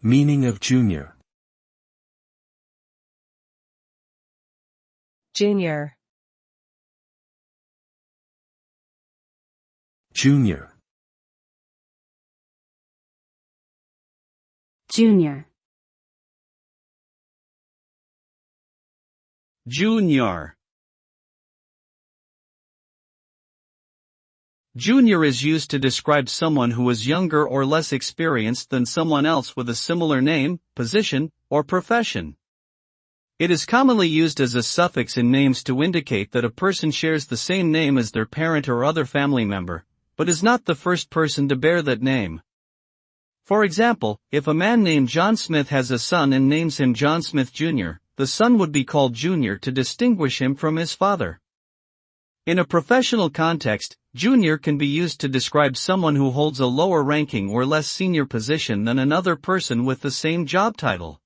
Meaning of junior. Junior. Junior. Junior. Junior. Junior is used to describe someone who is younger or less experienced than someone else with a similar name, position, or profession. It is commonly used as a suffix in names to indicate that a person shares the same name as their parent or other family member, but is not the first person to bear that name. For example, if a man named John Smith has a son and names him John Smith Jr., the son would be called Junior to distinguish him from his father. In a professional context, junior can be used to describe someone who holds a lower ranking or less senior position than another person with the same job title.